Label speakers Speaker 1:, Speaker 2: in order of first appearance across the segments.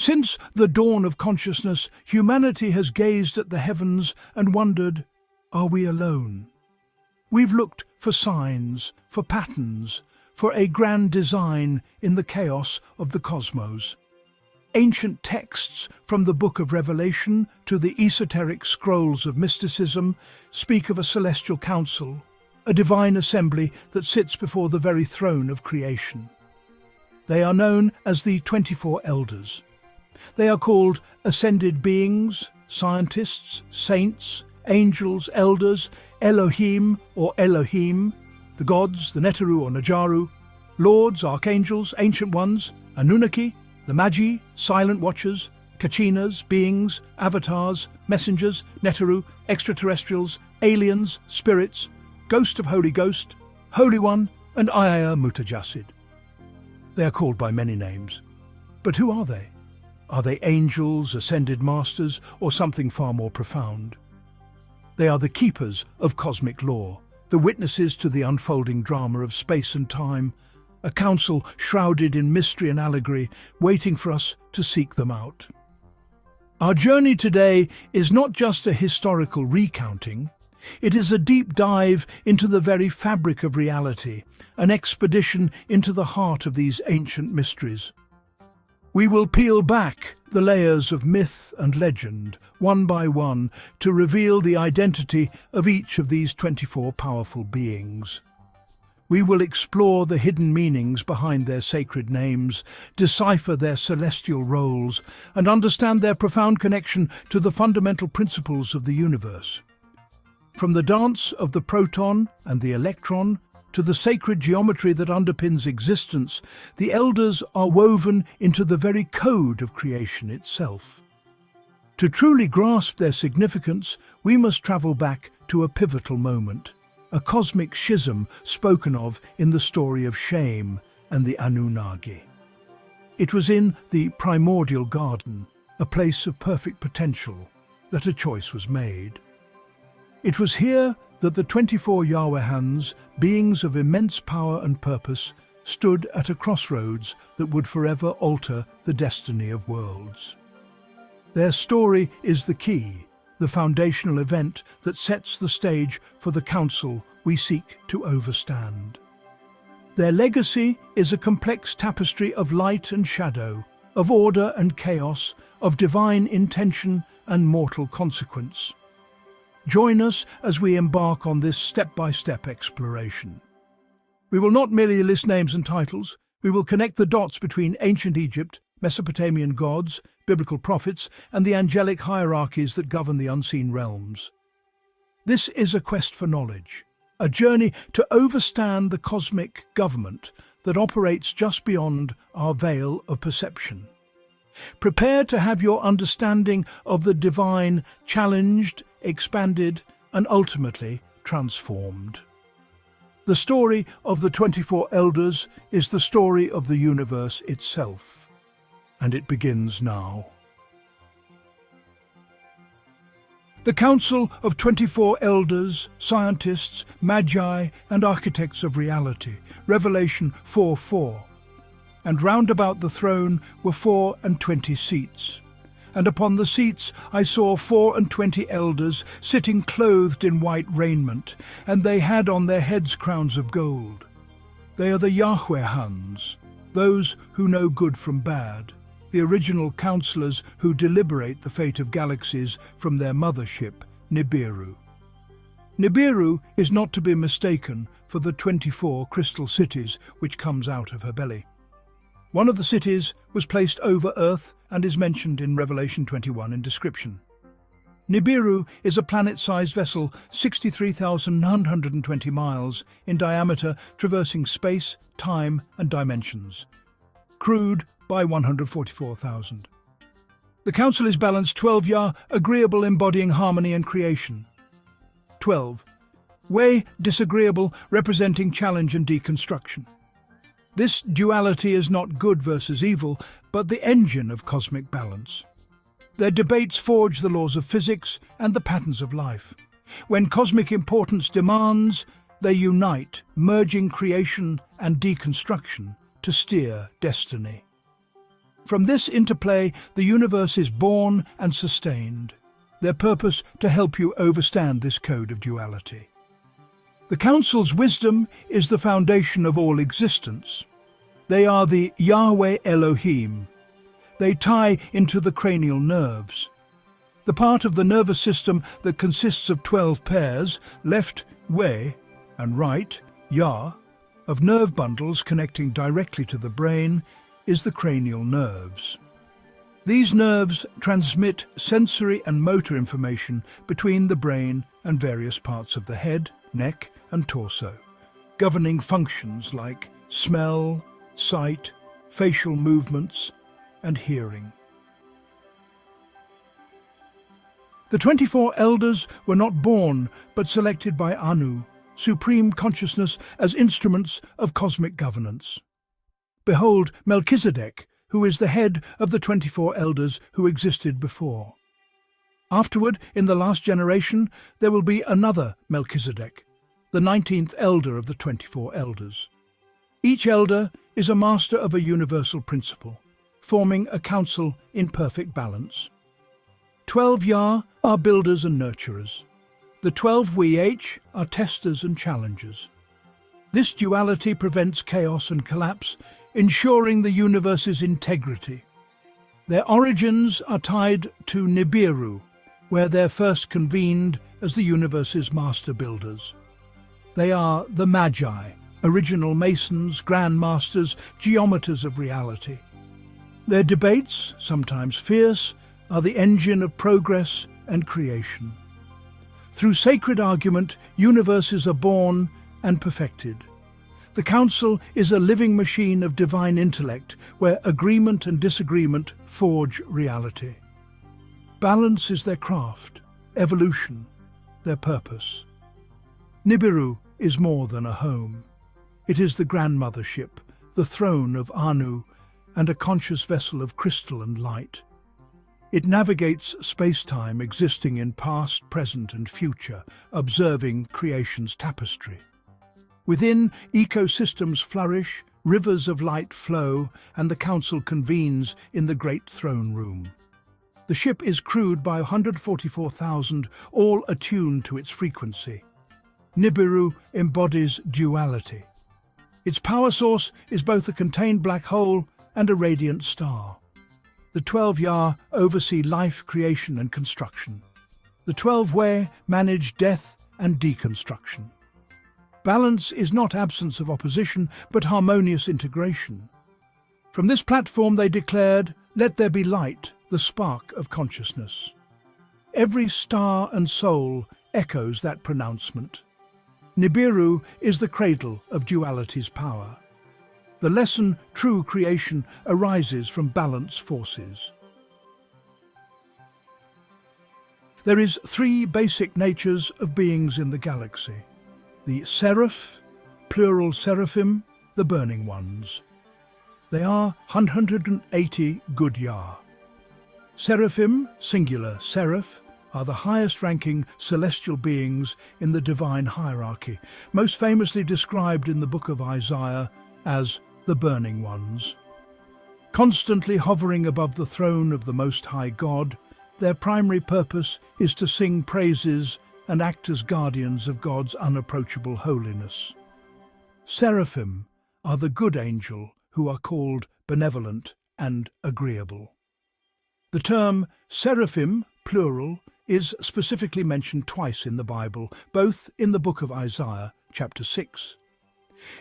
Speaker 1: Since the dawn of consciousness, humanity has gazed at the heavens and wondered, are we alone? We've looked for signs, for patterns, for a grand design in the chaos of the cosmos. Ancient texts, from the Book of Revelation to the esoteric scrolls of mysticism, speak of a celestial council, a divine assembly that sits before the very throne of creation. They are known as the 24 Elders. They are called ascended beings, scientists, saints, angels, elders, Elohim or Elohim, the gods, the Neteru or Najaru, lords, archangels, ancient ones, Anunnaki, the Magi, silent watchers, Kachinas, beings, avatars, messengers, Neteru, extraterrestrials, aliens, spirits, Ghost of Holy Ghost, Holy One, and Ayaya Mutajasid. They are called by many names. But who are they? Are they angels, ascended masters, or something far more profound? They are the keepers of cosmic law, the witnesses to the unfolding drama of space and time, a council shrouded in mystery and allegory, waiting for us to seek them out. Our journey today is not just a historical recounting, it is a deep dive into the very fabric of reality, an expedition into the heart of these ancient mysteries. We will peel back the layers of myth and legend, one by one, to reveal the identity of each of these 24 powerful beings. We will explore the hidden meanings behind their sacred names, decipher their celestial roles, and understand their profound connection to the fundamental principles of the universe. From the dance of the proton and the electron to the sacred geometry that underpins existence, the elders are woven into the very code of creation itself. To truly grasp their significance, we must travel back to a pivotal moment, a cosmic schism spoken of in the story of Shem and the Anunnaki. It was in the primordial garden, a place of perfect potential, that a choice was made. It was here that the 24 Yahwehans, beings of immense power and purpose, stood at a crossroads that would forever alter the destiny of worlds. Their story is the key, the foundational event that sets the stage for the council we seek to overstand. Their legacy is a complex tapestry of light and shadow, of order and chaos, of divine intention and mortal consequence. Join us as we embark on this step-by-step exploration. We will not merely list names and titles, we will connect the dots between ancient Egypt, Mesopotamian gods, biblical prophets, and the angelic hierarchies that govern the unseen realms. This is a quest for knowledge, a journey to overstand the cosmic government that operates just beyond our veil of perception. Prepare to have your understanding of the divine challenged, expanded, and ultimately transformed. The story of the 24 Elders is the story of the universe itself, and it begins now. The Council of 24 Elders, Scientists, Magi, and Architects of Reality, Revelation 4:4. And round about the throne were 24 seats. And upon the seats I saw 24 elders sitting clothed in white raiment, and they had on their heads crowns of gold. They are the Yahwehans, those who know good from bad, the original counselors who deliberate the fate of galaxies from their mothership, Nibiru. Nibiru is not to be mistaken for the 24 crystal cities which comes out of her belly. One of the cities was placed over earth and is mentioned in Revelation 21 in description. Nibiru is a planet-sized vessel 63,920 miles in diameter, traversing space, time and dimensions. Crewed by 144,000. The council is balanced 12 Yah, agreeable, embodying harmony and creation. 12. Way, disagreeable, representing challenge and deconstruction. This duality is not good versus evil, but the engine of cosmic balance. Their debates forge the laws of physics and the patterns of life. When cosmic importance demands, they unite, merging creation and deconstruction to steer destiny. From this interplay, the universe is born and sustained, their purpose to help you understand this code of duality. The Council's wisdom is the foundation of all existence. They are the Yahweh Elohim. They tie into the cranial nerves, the part of the nervous system that consists of 12 pairs, left, Weh, and right, Yah, of nerve bundles connecting directly to the brain, is the cranial nerves. These nerves transmit sensory and motor information between the brain and various parts of the head, neck, and torso, governing functions like smell, sight, facial movements, and hearing. The 24 elders were not born, but selected by Anu, supreme consciousness, as instruments of cosmic governance. Behold Melchizedek, who is the head of the 24 elders who existed before. Afterward, in the last generation, there will be another Melchizedek, the 19th elder of the 24 elders. Each elder is a master of a universal principle, forming a council in perfect balance. 12 Yah are builders and nurturers. The 12 Weh are testers and challengers. This duality prevents chaos and collapse, ensuring the universe's integrity. Their origins are tied to Nibiru, where they first convened as the universe's master builders. They are the Magi, original masons, grand masters, geometers of reality. Their debates, sometimes fierce, are the engine of progress and creation. Through sacred argument, universes are born and perfected. The Council is a living machine of divine intellect where agreement and disagreement forge reality. Balance is their craft, evolution, their purpose. Nibiru is more than a home. It is the grandmothership, the throne of Anu, and a conscious vessel of crystal and light. It navigates space-time, existing in past, present, and future, observing creation's tapestry. Within, ecosystems flourish, rivers of light flow, and the Council convenes in the great throne room. The ship is crewed by 144,000, all attuned to its frequency. Nibiru embodies duality. Its power source is both a contained black hole and a radiant star. The 12 Yah oversee life, creation, and construction. The 12 Weh manage death and deconstruction. Balance is not absence of opposition, but harmonious integration. From this platform they declared, "Let there be light, the spark of consciousness." Every star and soul echoes that pronouncement. Nibiru is the cradle of duality's power. The lesson, true creation, arises from balance forces. There is 3 basic natures of beings in the galaxy. The seraph, plural seraphim, the burning ones. They are 180 good Yah. Seraphim, singular seraph, are the highest-ranking celestial beings in the divine hierarchy, most famously described in the book of Isaiah as the burning ones. Constantly hovering above the throne of the Most High God, their primary purpose is to sing praises and act as guardians of God's unapproachable holiness. Seraphim are the good angel who are called benevolent and agreeable. The term seraphim, plural, is specifically mentioned twice in the Bible, both in the book of Isaiah, chapter 6.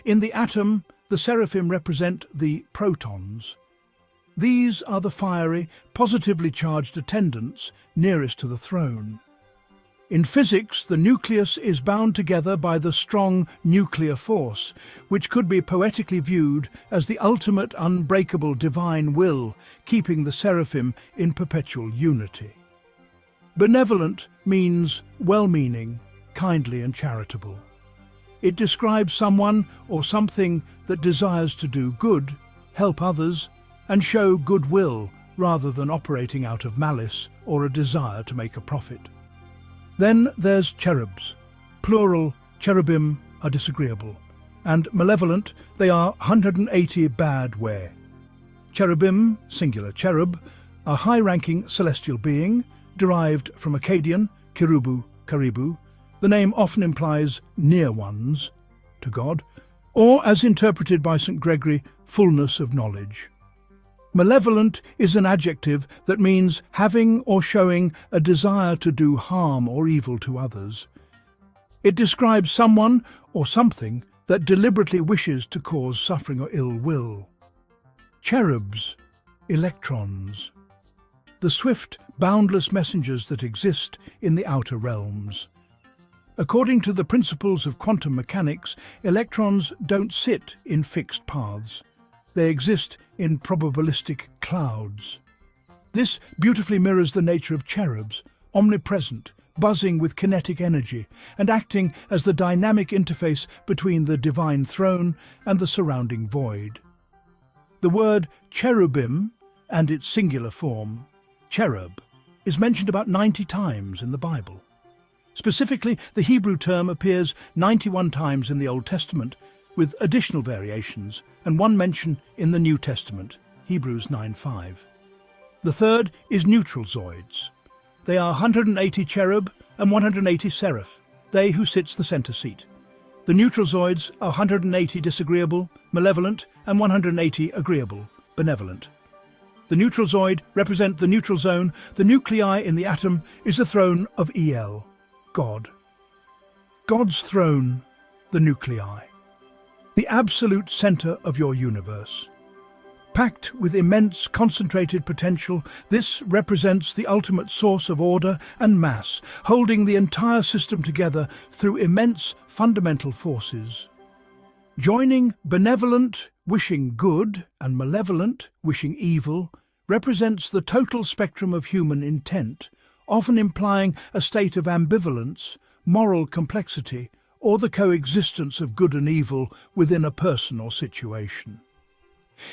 Speaker 1: In the atom, the seraphim represent the protons. These are the fiery, positively charged attendants nearest to the throne. In physics, the nucleus is bound together by the strong nuclear force, which could be poetically viewed as the ultimate unbreakable divine will, keeping the seraphim in perpetual unity. Benevolent means well-meaning, kindly and charitable. It describes someone or something that desires to do good, help others, and show goodwill rather than operating out of malice or a desire to make a profit. Then there's cherubs. Plural, cherubim are disagreeable, and malevolent, they are 180 bad Weh. Cherubim, singular cherub, a high-ranking celestial being, derived from Akkadian, kirubu, karibu. The name often implies near ones to God, or, as interpreted by St. Gregory, fullness of knowledge. Malevolent is an adjective that means having or showing a desire to do harm or evil to others. It describes someone or something that deliberately wishes to cause suffering or ill will. Cherubs, electrons, the swift, boundless messengers that exist in the outer realms. According to the principles of quantum mechanics, electrons don't sit in fixed paths. They exist in probabilistic clouds. This beautifully mirrors the nature of cherubs, omnipresent, buzzing with kinetic energy, and acting as the dynamic interface between the divine throne and the surrounding void. The word cherubim, and its singular form, cherub, is mentioned about 90 times in the Bible. Specifically, the Hebrew term appears 91 times in the Old Testament, with additional variations, and one mention in the New Testament, Hebrews 9:5. The third is neutral zoids. They are 180 cherub and 180 seraph, they who sits the centre seat. The neutral zoids are 180 disagreeable, malevolent, and 180 agreeable, benevolent. The neutral zoid represent the neutral zone. The nuclei in the atom is the throne of El, God. God's throne, the nuclei. The absolute centre of your universe. Packed with immense concentrated potential, this represents the ultimate source of order and mass, holding the entire system together through immense fundamental forces. Joining benevolent, wishing good, and malevolent, wishing evil, represents the total spectrum of human intent, often implying a state of ambivalence, moral complexity, or the coexistence of good and evil within a person or situation.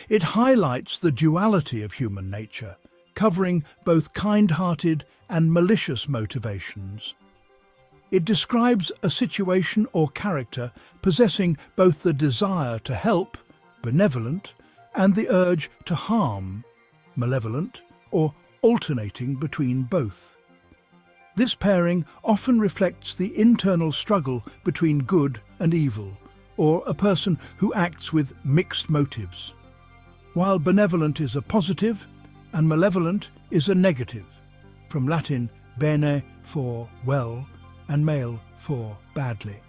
Speaker 1: It highlights the duality of human nature, covering both kind-hearted and malicious motivations. It describes a situation or character possessing both the desire to help, benevolent, and the urge to harm, malevolent, or alternating between both. This pairing often reflects the internal struggle between good and evil, or a person who acts with mixed motives. While benevolent is a positive and malevolent is a negative, from Latin bene for well and male for badly.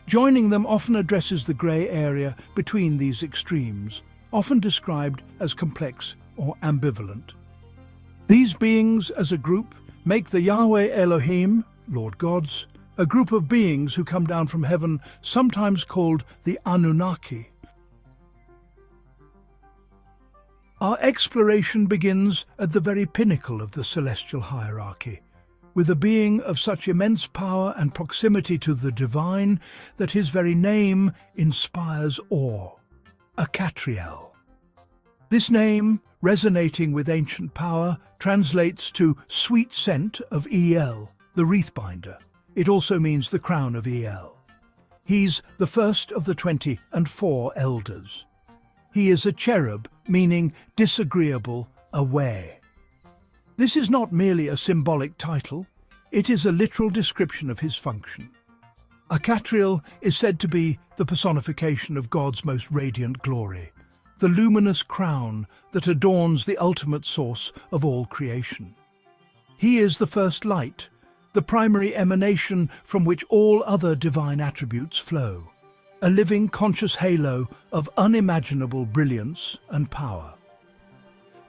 Speaker 1: Joining them often addresses the grey area between these extremes, often described as complex or ambivalent. These beings as a group make the Yahweh Elohim, Lord Gods, a group of beings who come down from heaven, sometimes called the Anunnaki. Our exploration begins at the very pinnacle of the celestial hierarchy, with a being of such immense power and proximity to the divine that his very name inspires awe, Acatriel. This name, resonating with ancient power, translates to sweet scent of El, the wreath binder. It also means the crown of El. He's the first of the 24 elders. He is a cherub, meaning disagreeable, away. This is not merely a symbolic title, it is a literal description of his function. Acatriel is said to be the personification of God's most radiant glory, the luminous crown that adorns the ultimate source of all creation. He is the first light, the primary emanation from which all other divine attributes flow, a living conscious halo of unimaginable brilliance and power.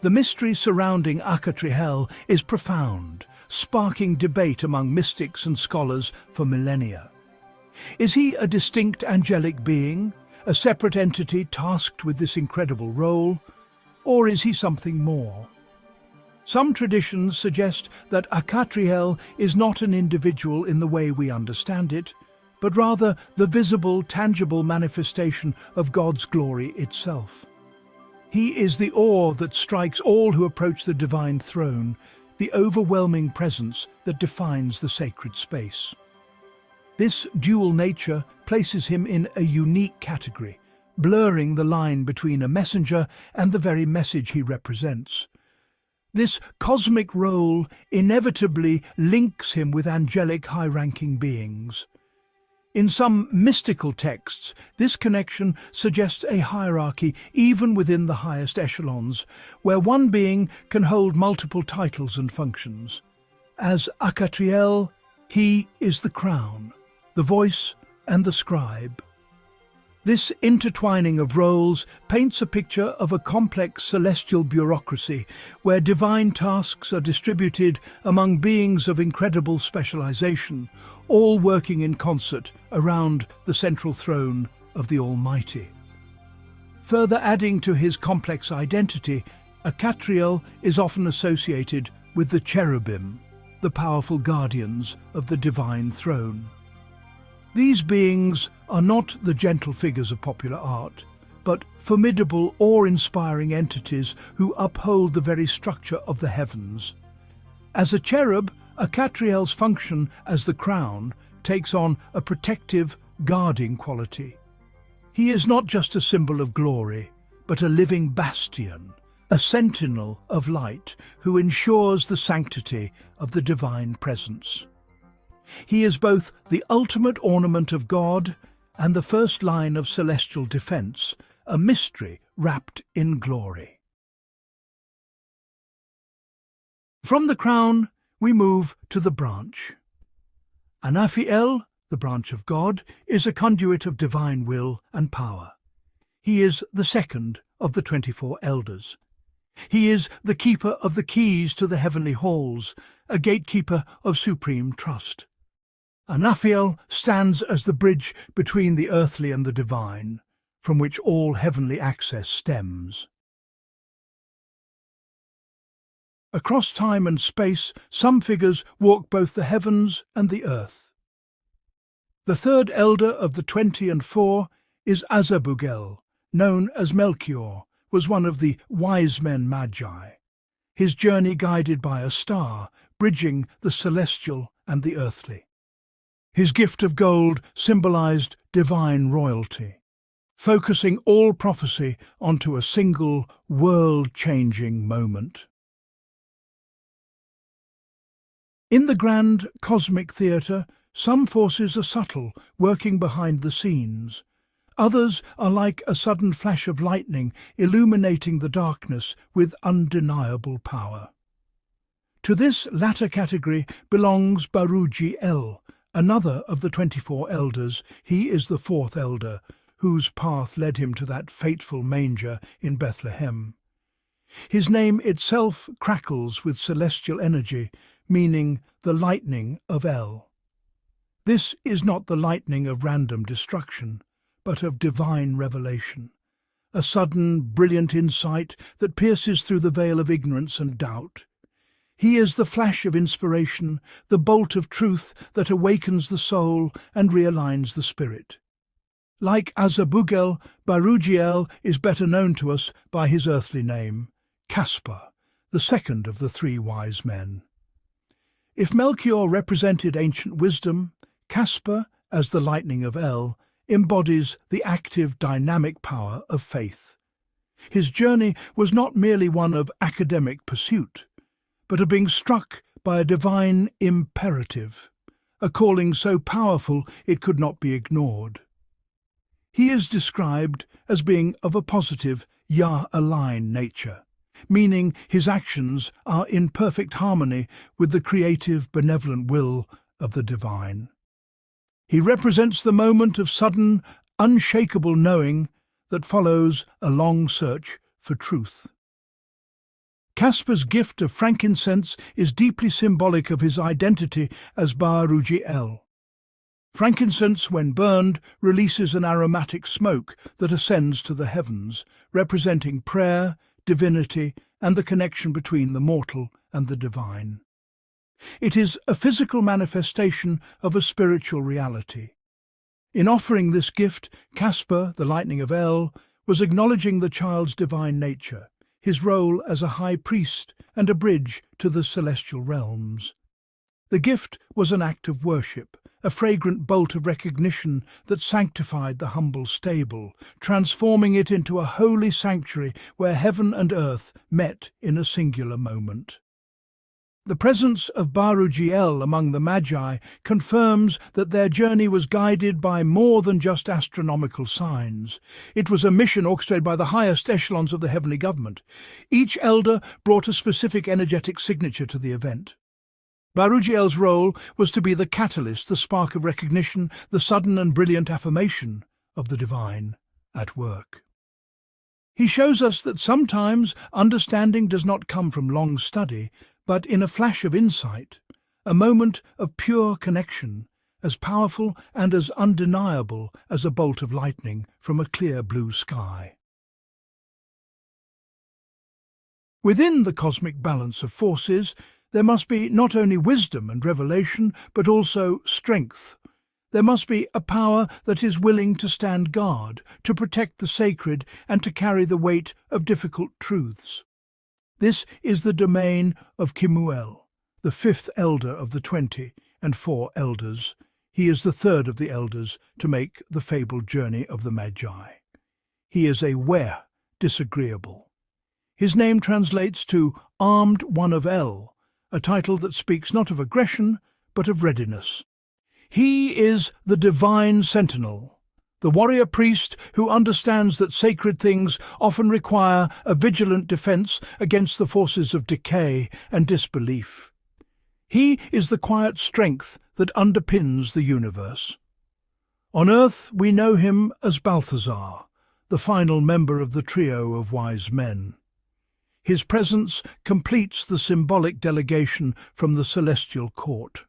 Speaker 1: The mystery surrounding Acatriel is profound, sparking debate among mystics and scholars for millennia. Is he a distinct angelic being, a separate entity tasked with this incredible role, or is he something more? Some traditions suggest that Acatriel is not an individual in the way we understand it, but rather the visible, tangible manifestation of God's glory itself. He is the awe that strikes all who approach the divine throne, the overwhelming presence that defines the sacred space. This dual nature places him in a unique category, blurring the line between a messenger and the very message he represents. This cosmic role inevitably links him with angelic high-ranking beings. In some mystical texts, this connection suggests a hierarchy even within the highest echelons, where one being can hold multiple titles and functions. As Achatriel, he is the crown, the voice, and the scribe. This intertwining of roles paints a picture of a complex celestial bureaucracy where divine tasks are distributed among beings of incredible specialization, all working in concert around the central throne of the Almighty. Further adding to his complex identity, Achatriel is often associated with the cherubim, the powerful guardians of the divine throne. These beings are not the gentle figures of popular art, but formidable, awe-inspiring entities who uphold the very structure of the heavens. As a cherub, Achatriel's function as the crown takes on a protective, guarding quality. He is not just a symbol of glory, but a living bastion, a sentinel of light who ensures the sanctity of the divine presence. He is both the ultimate ornament of God and the first line of celestial defense, a mystery wrapped in glory. From the crown, we move to the branch. Anaphiel, the branch of God, is a conduit of divine will and power. He is the second of the 24 Elders. He is the keeper of the keys to the heavenly halls, a gatekeeper of supreme trust. Anaphiel stands as the bridge between the earthly and the divine, from which all heavenly access stems. Across time and space, some figures walk both the heavens and the earth. The third elder of the 24 is Azabugel, known as Melchior, was one of the wise men magi. His journey guided by a star, bridging the celestial and the earthly. His gift of gold symbolized divine royalty, focusing all prophecy onto a single world-changing moment. In the grand cosmic theatre, some forces are subtle, working behind the scenes. Others are like a sudden flash of lightning, illuminating the darkness with undeniable power. To this latter category belongs Baruji-El, another of the 24 Elders. He is the fourth elder, whose path led him to that fateful manger in Bethlehem. His name itself crackles with celestial energy, meaning the lightning of El. This is not the lightning of random destruction, but of divine revelation, a sudden, brilliant insight that pierces through the veil of ignorance and doubt. He is the flash of inspiration, the bolt of truth that awakens the soul and realigns the spirit. Like Azabugel, Baruji-El is better known to us by his earthly name, Caspar, the second of the three wise men. If Melchior represented ancient wisdom, Caspar, as the lightning of El, embodies the active, dynamic power of faith. His journey was not merely one of academic pursuit, but of being struck by a divine imperative, a calling so powerful it could not be ignored. He is described as being of a positive, Yah-aligned nature, meaning his actions are in perfect harmony with the creative, benevolent will of the divine. He represents the moment of sudden, unshakable knowing that follows a long search for truth. Caspar's gift of frankincense is deeply symbolic of his identity as Baruji-El. Frankincense, when burned, releases an aromatic smoke that ascends to the heavens, representing prayer, divinity, and the connection between the mortal and the divine. It is a physical manifestation of a spiritual reality. In offering this gift, Caspar, the lightning of El, was acknowledging the child's divine nature, his role as a high priest and a bridge to the celestial realms. The gift was an act of worship, a fragrant bolt of recognition that sanctified the humble stable, transforming it into a holy sanctuary where heaven and earth met in a singular moment. The presence of Barujiel among the Magi confirms that their journey was guided by more than just astronomical signs. It was a mission orchestrated by the highest echelons of the heavenly government. Each elder brought a specific energetic signature to the event. Barujiel's role was to be the catalyst, the spark of recognition, the sudden and brilliant affirmation of the divine at work. He shows us that sometimes understanding does not come from long study, but in a flash of insight, a moment of pure connection, as powerful and as undeniable as a bolt of lightning from a clear blue sky. Within the cosmic balance of forces, there must be not only wisdom and revelation, but also strength. There must be a power that is willing to stand guard, to protect the sacred, and to carry the weight of difficult truths. This is the domain of Kemuel, the fifth elder of the 24 elders. He is the third of the elders to make the fabled journey of the Magi. He is a were, disagreeable. His name translates to Armed One of El, a title that speaks not of aggression, but of readiness. He is the divine sentinel, the warrior priest who understands that sacred things often require a vigilant defense against the forces of decay and disbelief. He is the quiet strength that underpins the universe. On earth we know him as Balthazar, the final member of the trio of wise men. His presence completes the symbolic delegation from the celestial court.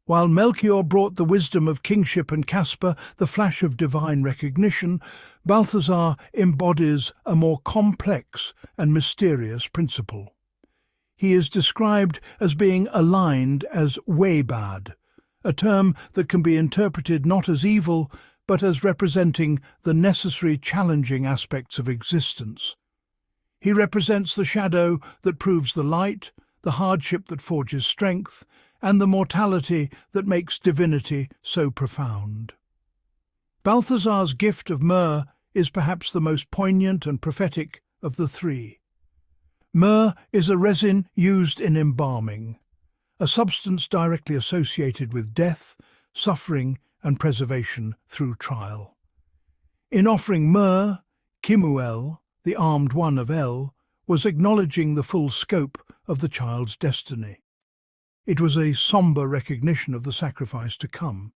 Speaker 1: While Melchior brought the wisdom of kingship and Caspar the flash of divine recognition, Balthazar embodies a more complex and mysterious principle. He is described as being aligned as Weibad, a term that can be interpreted not as evil, but as representing the necessary challenging aspects of existence. He represents the shadow that proves the light, the hardship that forges strength, and the mortality that makes divinity so profound. Balthazar's gift of myrrh is perhaps the most poignant and prophetic of the three. Myrrh is a resin used in embalming, a substance directly associated with death, suffering, and preservation through trial. In offering myrrh, Kemuel, the armed one of El, was acknowledging the full scope of the child's destiny. It was a sombre recognition of the sacrifice to come,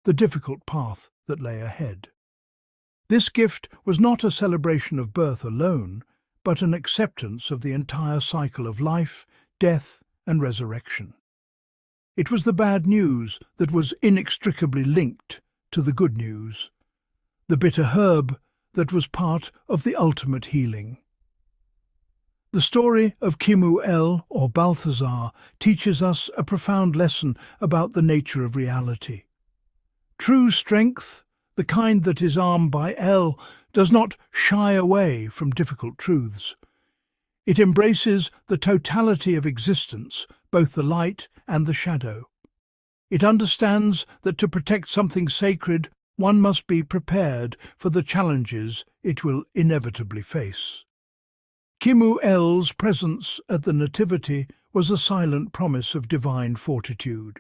Speaker 1: the difficult path that lay ahead. This gift was not a celebration of birth alone, but an acceptance of the entire cycle of life, death, and resurrection. It was the bad news that was inextricably linked to the good news, the bitter herb that was part of the ultimate healing. The story of Kemuel, or Balthazar, teaches us a profound lesson about the nature of reality. True strength, the kind that is armed by El, does not shy away from difficult truths. It embraces the totality of existence, both the light and the shadow. It understands that to protect something sacred, one must be prepared for the challenges it will inevitably face. Kemuel's presence at the Nativity was a silent promise of divine fortitude,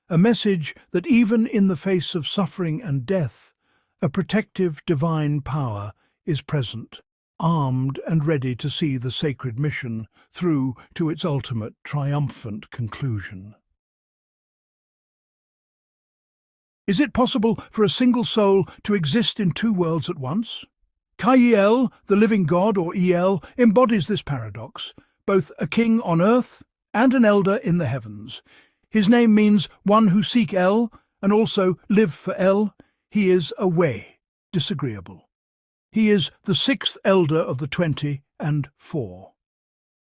Speaker 1: a message that even in the face of suffering and death, a protective divine power is present, armed and ready to see the sacred mission through to its ultimate triumphant conclusion. Is it possible for a single soul to exist in two worlds at once? Kaiel, the living god, or El, embodies this paradox, both a king on earth and an elder in the heavens. His name means one who seek El, and also live for El. He is a way, disagreeable. He is the sixth elder of the 24.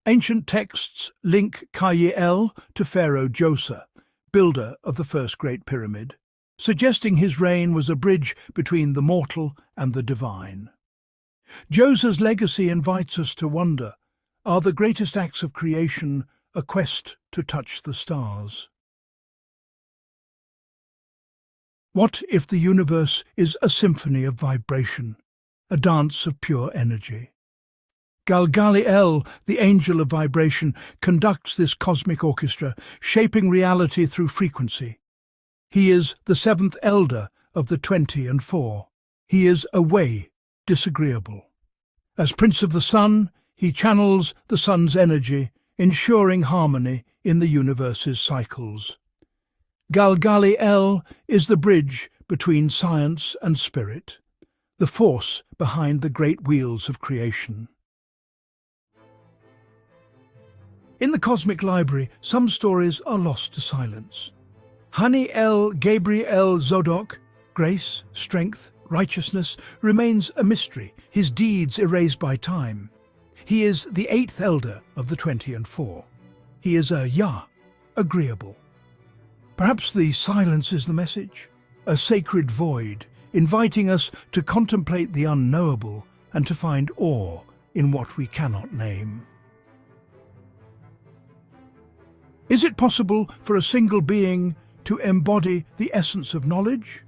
Speaker 1: Ancient texts link Kaiel to Pharaoh Djoser, builder of the first Great Pyramid, suggesting his reign was a bridge between the mortal and the divine. Djoser's legacy invites us to wonder, are the greatest acts of creation a quest to touch the stars? What if the universe is a symphony of vibration, a dance of pure energy? Galgaliel, the angel of vibration, conducts this cosmic orchestra, shaping reality through frequency. He is the seventh elder of the 20 and 4. He is a way disagreeable. As Prince of the Sun, he channels the sun's energy, ensuring harmony in the universe's cycles. Galgaliel is the bridge between science and spirit, the force behind the great wheels of creation. In the cosmic library, some stories are lost to silence. Hani el Gabriel Zodok, grace, strength, righteousness, remains a mystery, his deeds erased by time. He is the 8th elder of the 20 and 4. He is a Yah, agreeable. Perhaps the silence is the message, a sacred void, inviting us to contemplate the unknowable and to find awe in what we cannot name. Is it possible for a single being to embody the essence of knowledge?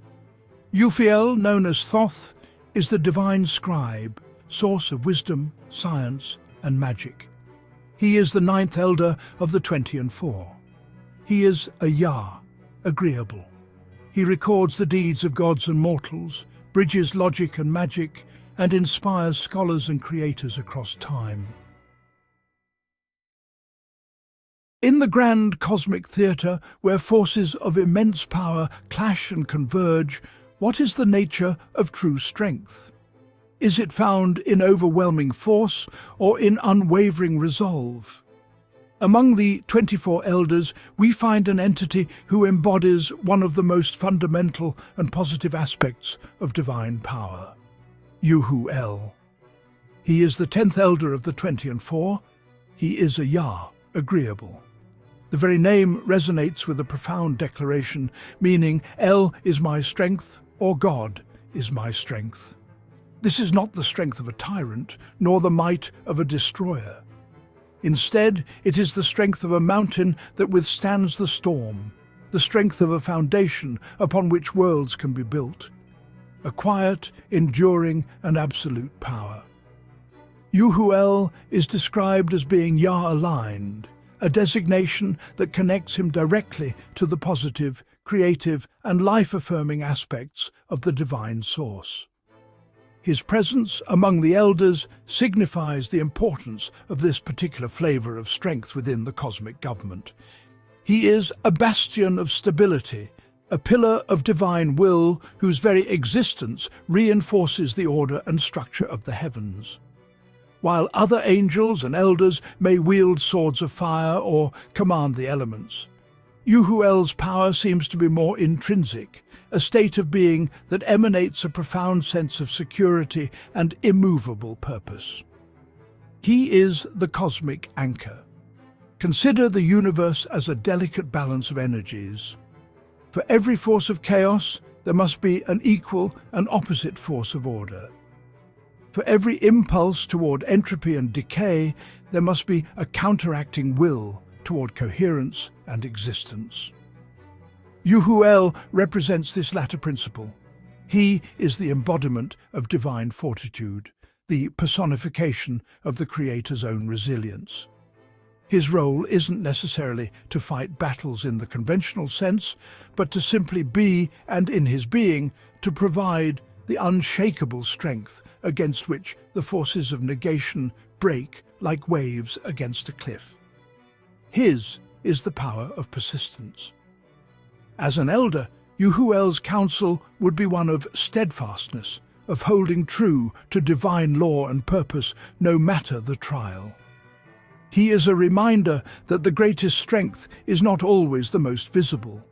Speaker 1: Uphiel, known as Thoth, is the Divine Scribe, source of wisdom, science, and magic. He is the 9th elder of the 20 and 4. He is a Yah, agreeable. He records the deeds of gods and mortals, bridges logic and magic, and inspires scholars and creators across time. In the grand cosmic theatre, where forces of immense power clash and converge, what is the nature of true strength? Is it found in overwhelming force or in unwavering resolve? Among the 24 elders, we find an entity who embodies one of the most fundamental and positive aspects of divine power, Uhuel. He is the 10th elder of the 20 and 4. He is a Yah, agreeable. The very name resonates with a profound declaration, meaning El is my strength, or God is my strength. This is not the strength of a tyrant, nor the might of a destroyer. Instead, it is the strength of a mountain that withstands the storm, the strength of a foundation upon which worlds can be built, a quiet, enduring, and absolute power. Uhuel is described as being Yah-aligned, a designation that connects him directly to the positive, creative, and life-affirming aspects of the divine source. His presence among the elders signifies the importance of this particular flavor of strength within the cosmic government. He is a bastion of stability, a pillar of divine will whose very existence reinforces the order and structure of the heavens. While other angels and elders may wield swords of fire or command the elements, Uhuel's power seems to be more intrinsic, a state of being that emanates a profound sense of security and immovable purpose. He is the cosmic anchor. Consider the universe as a delicate balance of energies. For every force of chaos, there must be an equal and opposite force of order. For every impulse toward entropy and decay, there must be a counteracting will toward coherence and existence. Uhuel represents this latter principle. He is the embodiment of divine fortitude, the personification of the Creator's own resilience. His role isn't necessarily to fight battles in the conventional sense, but to simply be, and in his being, to provide the unshakable strength against which the forces of negation break like waves against a cliff. His is the power of persistence. As an elder, Uhuel's counsel would be one of steadfastness, of holding true to divine law and purpose no matter the trial. He is a reminder that the greatest strength is not always the most visible.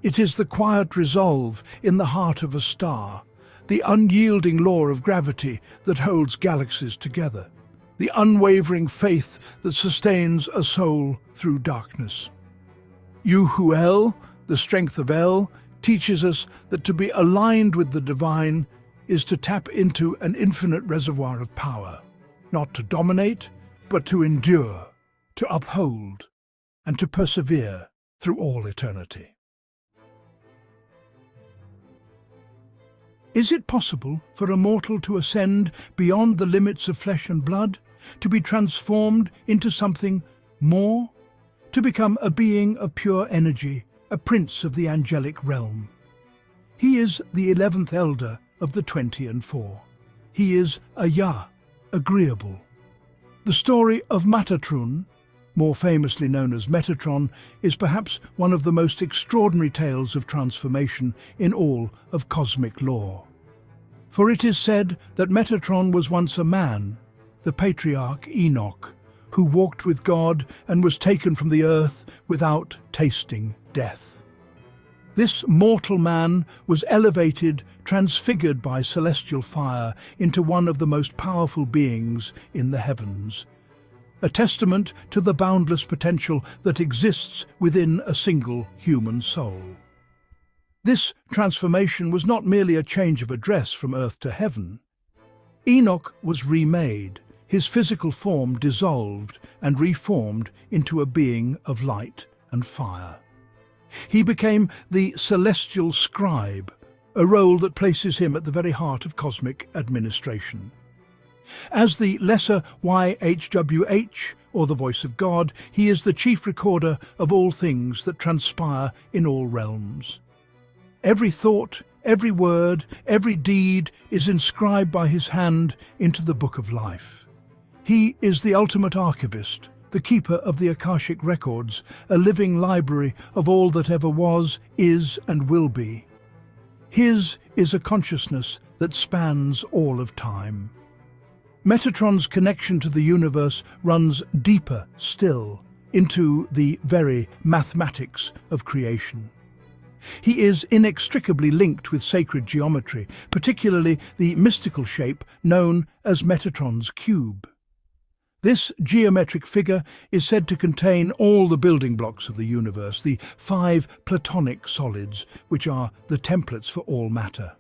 Speaker 1: It is the quiet resolve in the heart of a star, the unyielding law of gravity that holds galaxies together, the unwavering faith that sustains a soul through darkness. Uhuel, the strength of El, teaches us that to be aligned with the divine is to tap into an infinite reservoir of power, not to dominate, but to endure, to uphold, and to persevere through all eternity. Is it possible for a mortal to ascend beyond the limits of flesh and blood, to be transformed into something more, to become a being of pure energy, a prince of the angelic realm? He is the 11th elder of the 20 and 4. He is a Yah, agreeable. The story of Metatron, more famously known as Metatron, is perhaps one of the most extraordinary tales of transformation in all of cosmic lore. For it is said that Metatron was once a man, the patriarch Enoch, who walked with God and was taken from the earth without tasting death. This mortal man was elevated, transfigured by celestial fire into one of the most powerful beings in the heavens, a testament to the boundless potential that exists within a single human soul. This transformation was not merely a change of address from earth to heaven. Enoch was remade, his physical form dissolved and reformed into a being of light and fire. He became the Celestial Scribe, a role that places him at the very heart of cosmic administration. As the lesser YHWH, or the voice of God, he is the chief recorder of all things that transpire in all realms. Every thought, every word, every deed is inscribed by his hand into the book of life. He is the ultimate archivist, the keeper of the Akashic records, a living library of all that ever was, is, and will be. His is a consciousness that spans all of time. Metatron's connection to the universe runs deeper still, into the very mathematics of creation. He is inextricably linked with sacred geometry, particularly the mystical shape known as Metatron's cube. This geometric figure is said to contain all the building blocks of the universe, the 5 platonic solids, which are the templates for all matter.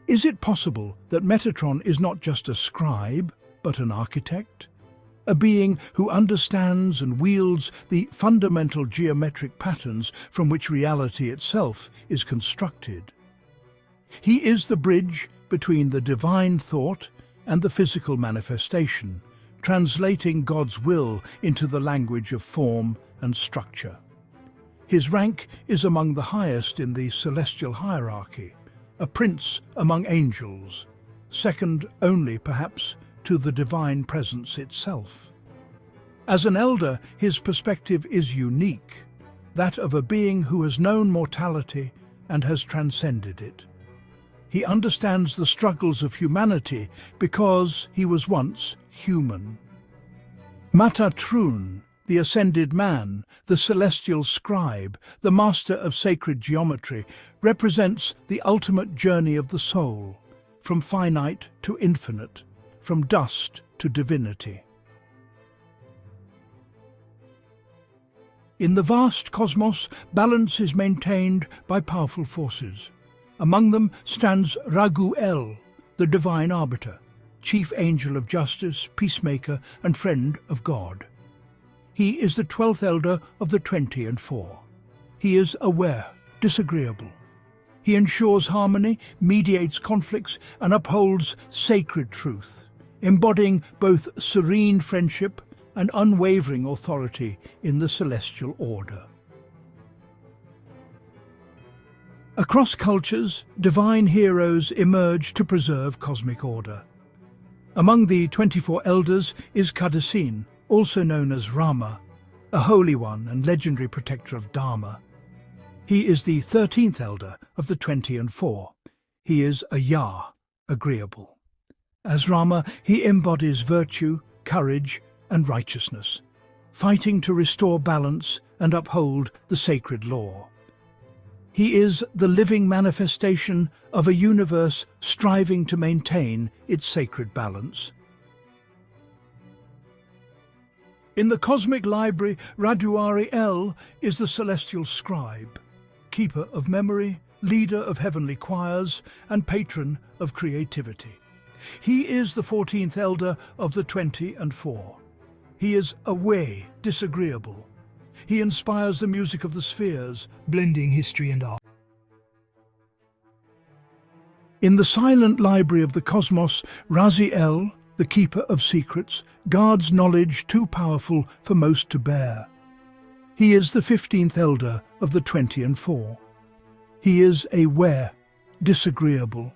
Speaker 1: Is it possible that Metatron is not just a scribe, but an architect? A being who understands and wields the fundamental geometric patterns from which reality itself is constructed. He is the bridge between the divine thought and the physical manifestation, translating God's will into the language of form and structure. His rank is among the highest in the celestial hierarchy, a prince among angels, second only, perhaps, to the divine presence itself. As an elder, his perspective is unique, that of a being who has known mortality and has transcended it. He understands the struggles of humanity because he was once human. Metatron, the ascended man, the celestial scribe, the master of sacred geometry, represents the ultimate journey of the soul, from finite to infinite, from dust to divinity. In the vast cosmos, balance is maintained by powerful forces. Among them stands Raguel, the Divine Arbiter, chief angel of justice, peacemaker, and friend of God. He is the 12th elder of the 20 and 4. He is aware, disagreeable. He ensures harmony, mediates conflicts, and upholds sacred truth, embodying both serene friendship and unwavering authority in the celestial order. Across cultures, divine heroes emerge to preserve cosmic order. Among the 24 elders is Kadacin, also known as Rama, a holy one and legendary protector of Dharma. He is the 13th elder of the 20 and 4. He is a Yah, agreeable. As Rama, he embodies virtue, courage, and righteousness, fighting to restore balance and uphold the sacred law. He is the living manifestation of a universe striving to maintain its sacred balance. In the cosmic library, Raduari is the Celestial Scribe, keeper of memory, leader of heavenly choirs, and patron of creativity. He is the 14th elder of the 20 and 4. He is away, disagreeable. He inspires the music of the spheres, blending history and art. In the silent library of the cosmos, Raziel, the keeper of secrets, guards knowledge too powerful for most to bear. He is the 15th elder of the 20 and 4. He is aware, disagreeable.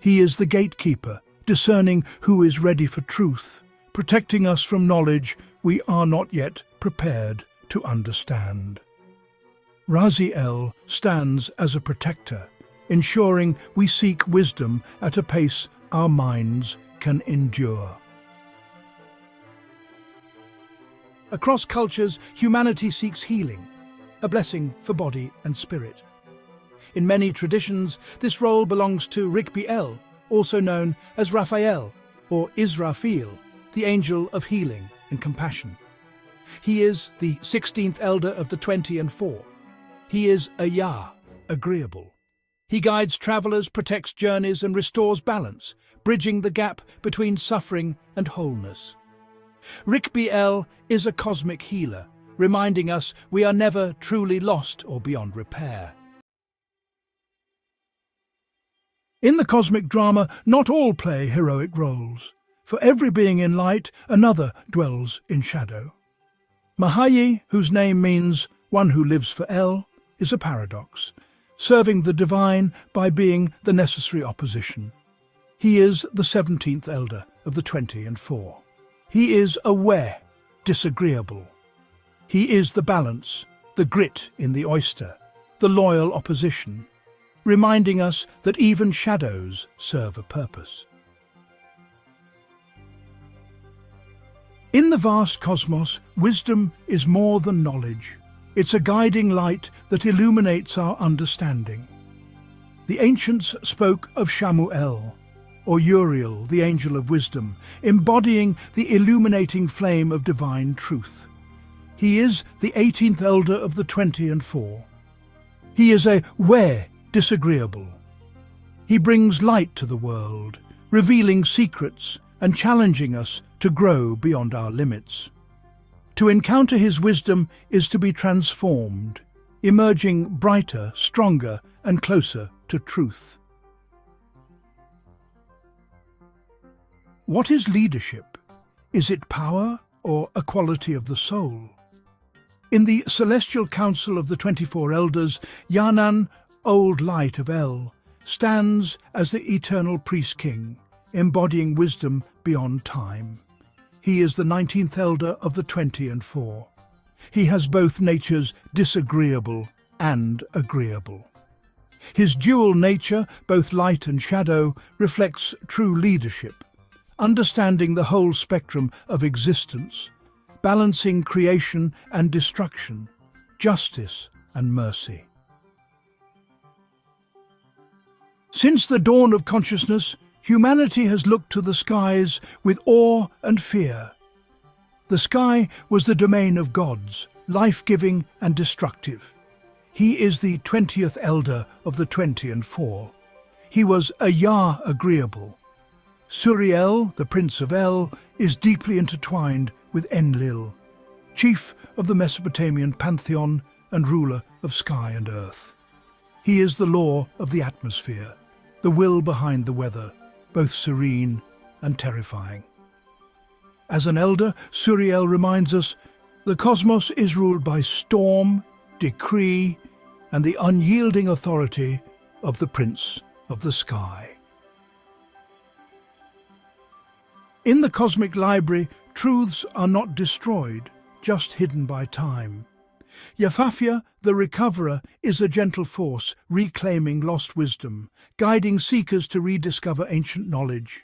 Speaker 1: He is the gatekeeper, discerning who is ready for truth, protecting us from knowledge we are not yet prepared to understand. Raziel stands as a protector, ensuring we seek wisdom at a pace our minds can endure. Across cultures, humanity seeks healing, a blessing for body and spirit. In many traditions, this role belongs to Rigby-El, also known as Raphael or Israfil, the angel of healing and compassion. He is the 16th elder of the 20 and 4. He is Ayah, agreeable. He guides travelers, protects journeys, and restores balance, bridging the gap between suffering and wholeness. Rigby-El is a cosmic healer, reminding us we are never truly lost or beyond repair. In the cosmic drama, not all play heroic roles. For every being in light, another dwells in shadow. Mahayi, whose name means one who lives for El, is a paradox, serving the divine by being the necessary opposition. He is the 17th elder of the 20 and 4. He is aware, disagreeable. He is the balance, the grit in the oyster, the loyal opposition, reminding us that even shadows serve a purpose. In the vast cosmos, wisdom is more than knowledge. It's a guiding light that illuminates our understanding. The ancients spoke of Shamuel, or Uriel, the angel of wisdom, embodying the illuminating flame of divine truth. He is the 18th elder of the 20 and 4. He is aware, disagreeable. He brings light to the world, revealing secrets and challenging us to grow beyond our limits. To encounter his wisdom is to be transformed, emerging brighter, stronger, and closer to truth. What is leadership? Is it power or a quality of the soul? In the Celestial Council of the 24 Elders, Yanan, Old Light of El, stands as the eternal priest-king, embodying wisdom beyond time. He is the 19th elder of the 20 and 4. He has both natures disagreeable and agreeable. His dual nature, both light and shadow, reflects true leadership, understanding the whole spectrum of existence, balancing creation and destruction, justice and mercy. Since the dawn of consciousness, humanity has looked to the skies with awe and fear. The sky was the domain of gods, life-giving and destructive. He is the 20th elder of the 20 and 4. He was Ayah agreeable. Suriel, the Prince of El, is deeply intertwined with Enlil, chief of the Mesopotamian pantheon and ruler of sky and earth. He is the law of the atmosphere, the will behind the weather, both serene and terrifying. As an elder, Suriel reminds us the cosmos is ruled by storm, decree, and the unyielding authority of the Prince of the Sky. In the cosmic library, truths are not destroyed, just hidden by time. Yafafia, the Recoverer, is a gentle force, reclaiming lost wisdom, guiding seekers to rediscover ancient knowledge.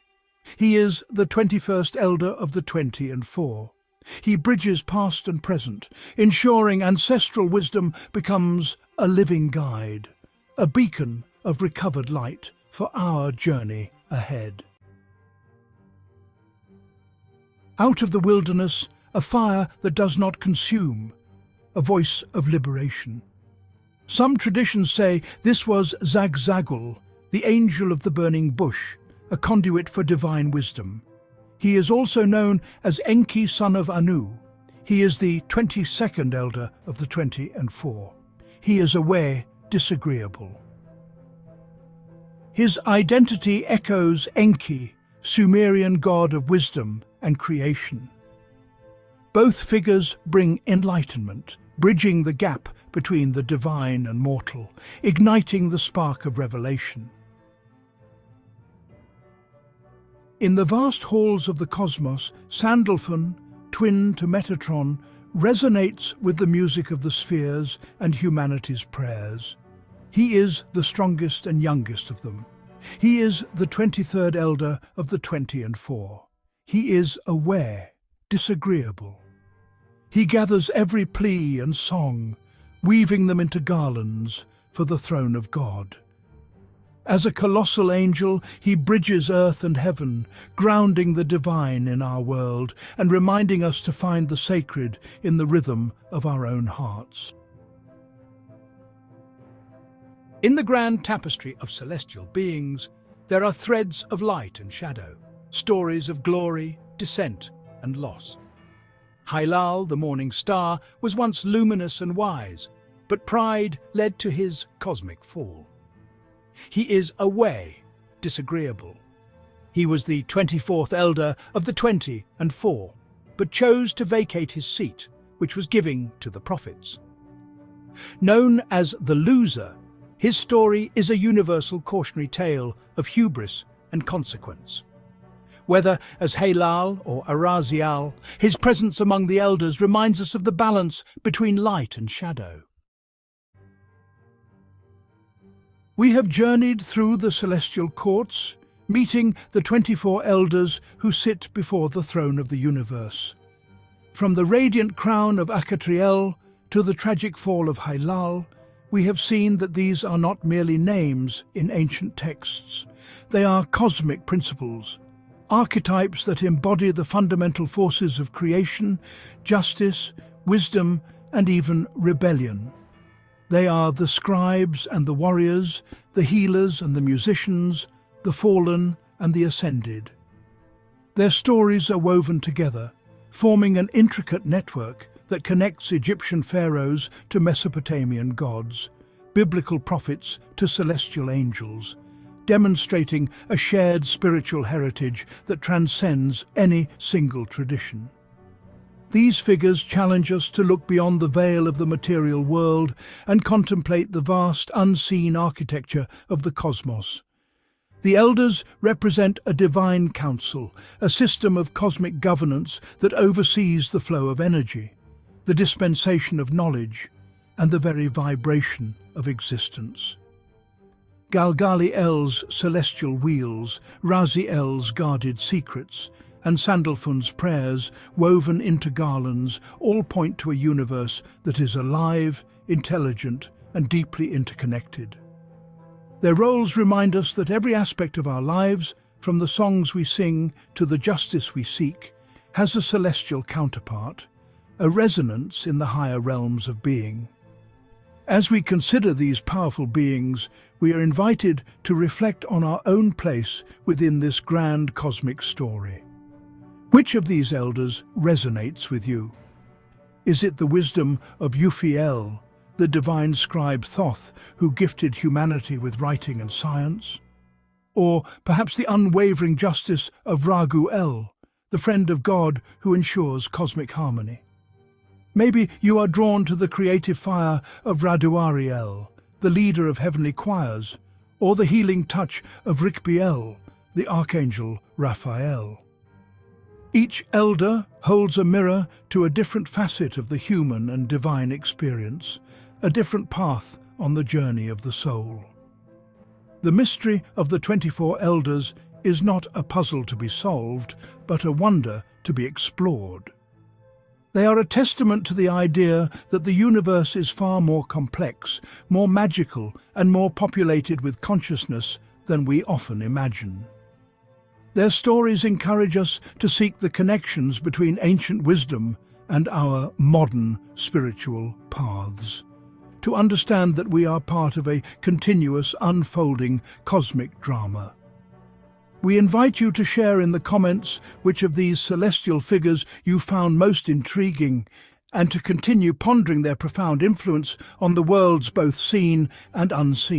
Speaker 1: He is the 21st elder of the 20 and 4. He bridges past and present, ensuring ancestral wisdom becomes a living guide, a beacon of recovered light for our journey ahead. Out of the wilderness, a fire that does not consume, a voice of liberation. Some traditions say this was Zagzagul, the angel of the burning bush, a conduit for divine wisdom. He is also known as Enki, son of Anu. He is the 22nd elder of the 20 and 4. He is aware, disagreeable. His identity echoes Enki, Sumerian god of wisdom and creation. Both figures bring enlightenment, bridging the gap between the divine and mortal, igniting the spark of revelation. In the vast halls of the cosmos, Sandalphon, twin to Metatron, resonates with the music of the spheres and humanity's prayers. He is the strongest and youngest of them. He is the 23rd elder of the 20 and 4. He is aware, disagreeable. He gathers every plea and song, weaving them into garlands for the throne of God. As a colossal angel, he bridges earth and heaven, grounding the divine in our world and reminding us to find the sacred in the rhythm of our own hearts. In the grand tapestry of celestial beings, there are threads of light and shadow, stories of glory, descent, and loss. Hailal, the morning star, was once luminous and wise, but pride led to his cosmic fall. He is away, disagreeable. He was the 24th elder of the 20 and 4, but chose to vacate his seat, which was given to the prophets. Known as the loser, his story is a universal cautionary tale of hubris and consequence. Whether as Hailal or Arazial, his presence among the elders reminds us of the balance between light and shadow. We have journeyed through the celestial courts, meeting the 24 elders who sit before the throne of the universe. From the radiant crown of Achatriel to the tragic fall of Hailal, we have seen that these are not merely names in ancient texts. They are cosmic principles, archetypes that embody the fundamental forces of creation, justice, wisdom, and even rebellion. They are the scribes and the warriors, the healers and the musicians, the fallen and the ascended. Their stories are woven together, forming an intricate network that connects Egyptian pharaohs to Mesopotamian gods, biblical prophets to celestial angels, demonstrating a shared spiritual heritage that transcends any single tradition. These figures challenge us to look beyond the veil of the material world and contemplate the vast, unseen architecture of the cosmos. The elders represent a divine council, a system of cosmic governance that oversees the flow of energy, the dispensation of knowledge, and the very vibration of existence. Galgali-El's celestial wheels, Raziel's guarded secrets, and Sandalphon's prayers, woven into garlands, all point to a universe that is alive, intelligent, and deeply interconnected. Their roles remind us that every aspect of our lives, from the songs we sing to the justice we seek, has a celestial counterpart, a resonance in the higher realms of being. As we consider these powerful beings, we are invited to reflect on our own place within this grand cosmic story. Which of these elders resonates with you? Is it the wisdom of Uphiel, the Divine Scribe Thoth, who gifted humanity with writing and science? Or perhaps the unwavering justice of Raguel, the friend of God who ensures cosmic harmony? Maybe you are drawn to the creative fire of Raduariel, the leader of heavenly choirs, or the healing touch of Rikbiel, the archangel Raphael. Each elder holds a mirror to a different facet of the human and divine experience, a different path on the journey of the soul. The mystery of the 24 elders is not a puzzle to be solved, but a wonder to be explored. They are a testament to the idea that the universe is far more complex, more magical, and more populated with consciousness than we often imagine. Their stories encourage us to seek the connections between ancient wisdom and our modern spiritual paths, to understand that we are part of a continuous, unfolding cosmic drama. We invite you to share in the comments which of these celestial figures you found most intriguing, and to continue pondering their profound influence on the worlds both seen and unseen.